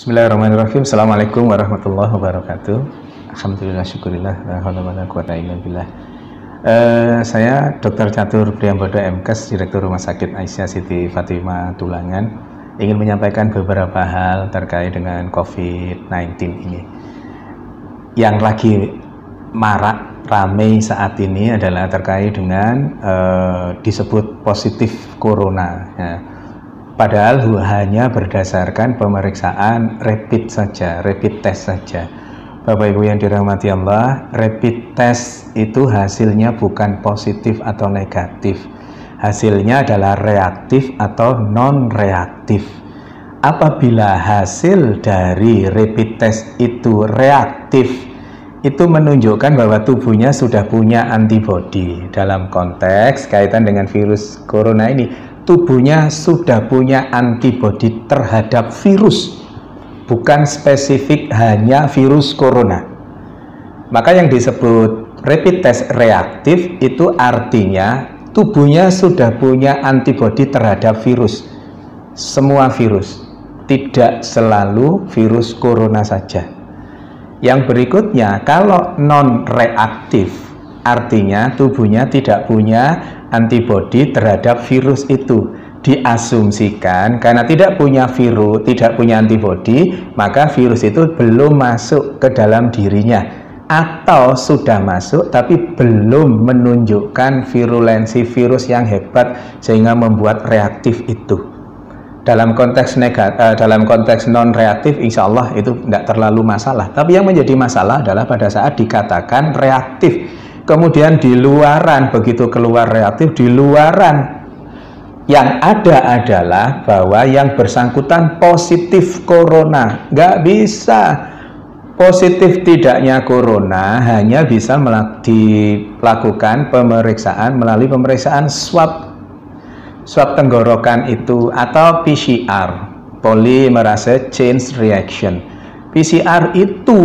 Bismillahirrahmanirrahim. Assalamualaikum warahmatullahi wabarakatuh. Alhamdulillah, syukurillah, la haula wala quwata illa billah. Saya Dr. Catur Priambodo MKes, Direktur Rumah Sakit Aisyah Siti Fatimah Tulangan, ingin menyampaikan beberapa hal terkait dengan COVID-19 ini. Yang lagi marak ramai saat ini adalah terkait dengan disebut positif corona. Ya. Padahal hanya berdasarkan pemeriksaan rapid saja, rapid test saja. Bapak Ibu yang dirahmati Allah, rapid test itu hasilnya bukan positif atau negatif. Hasilnya adalah reaktif atau non-reaktif. Apabila hasil dari rapid test itu reaktif, itu menunjukkan bahwa tubuhnya sudah punya antibodi. Dalam konteks kaitan dengan virus corona ini, tubuhnya sudah punya antibodi terhadap virus, bukan spesifik hanya virus corona. Maka yang disebut rapid test reaktif itu artinya tubuhnya sudah punya antibodi terhadap virus, semua virus, tidak selalu virus corona saja. Yang berikutnya, kalau non reaktif artinya tubuhnya tidak punya antibodi terhadap virus itu. Diasumsikan karena tidak punya virus, tidak punya antibodi, maka virus itu belum masuk ke dalam dirinya, atau sudah masuk tapi belum menunjukkan virulensi virus yang hebat sehingga membuat reaktif itu. Dalam konteks dalam konteks non reaktif, insya Allah itu tidak terlalu masalah. Tapi yang menjadi masalah adalah pada saat dikatakan reaktif, kemudian di luaran, begitu keluar reaktif, di luaran yang ada adalah bahwa yang bersangkutan positif corona. Nggak bisa. Positif tidaknya corona hanya bisa dilakukan pemeriksaan melalui pemeriksaan swab tenggorokan itu, atau PCR, polymerase chain reaction. PCR itu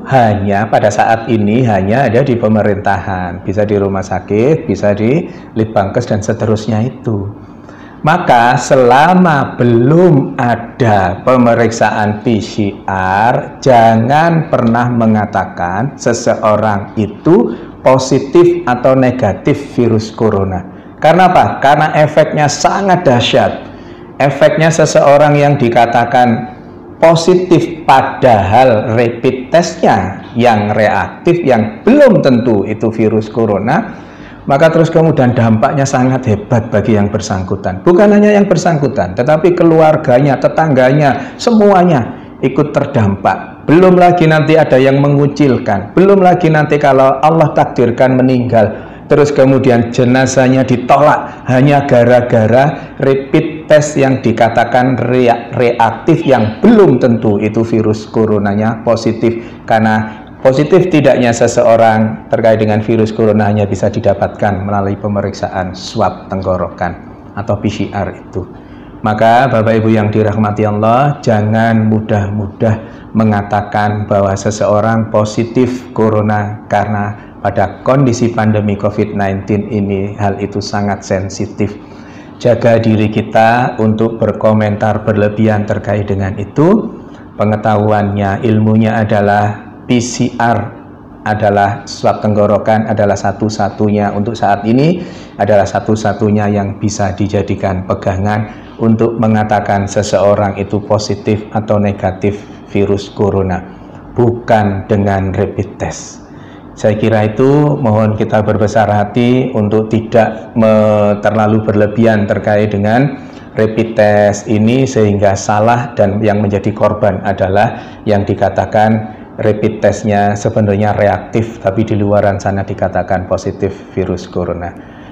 hanya pada saat ini hanya ada di pemerintahan, bisa di rumah sakit, bisa di Litbangkes dan seterusnya itu. Maka selama belum ada pemeriksaan PCR, jangan pernah mengatakan seseorang itu positif atau negatif virus corona. Karena apa? Karena efeknya sangat dahsyat. Efeknya seseorang yang dikatakan positif padahal rapid testnya yang reaktif, yang belum tentu itu virus corona, maka terus kemudian dampaknya sangat hebat bagi yang bersangkutan. Bukan hanya yang bersangkutan, tetapi keluarganya, tetangganya, semuanya ikut terdampak. Belum lagi nanti ada yang mengucilkan, belum lagi nanti kalau Allah takdirkan meninggal, terus kemudian jenazahnya ditolak hanya gara-gara rapid test yang dikatakan reaktif, yang belum tentu itu virus coronanya positif. Karena positif tidaknya seseorang terkait dengan virus corona hanya bisa didapatkan melalui pemeriksaan swab tenggorokan atau PCR itu. Maka Bapak Ibu yang dirahmati Allah, jangan mudah-mudah mengatakan bahwa seseorang positif corona, karena pada kondisi pandemi COVID-19 ini hal itu sangat sensitif. Jaga diri kita untuk berkomentar berlebihan terkait dengan itu. Pengetahuannya, ilmunya adalah PCR adalah swab tenggorokan, adalah satu-satunya untuk saat ini, adalah satu-satunya yang bisa dijadikan pegangan untuk mengatakan seseorang itu positif atau negatif virus corona, bukan dengan rapid test. Saya kira itu, mohon kita berbesar hati untuk tidak terlalu berlebihan terkait dengan rapid test ini sehingga salah, dan yang menjadi korban adalah yang dikatakan rapid testnya sebenarnya reaktif tapi di luaran sana dikatakan positif virus corona.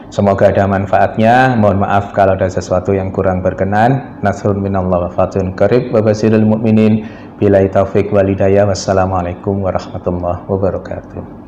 Semoga ada manfaatnya. Mohon maaf kalau ada sesuatu yang kurang berkenan. Nasrun minallah wa fatun qarib wa basyiril mu'minin. Billahi taufik wal hidayah. Wassalamualaikum warahmatullahi wabarakatuh.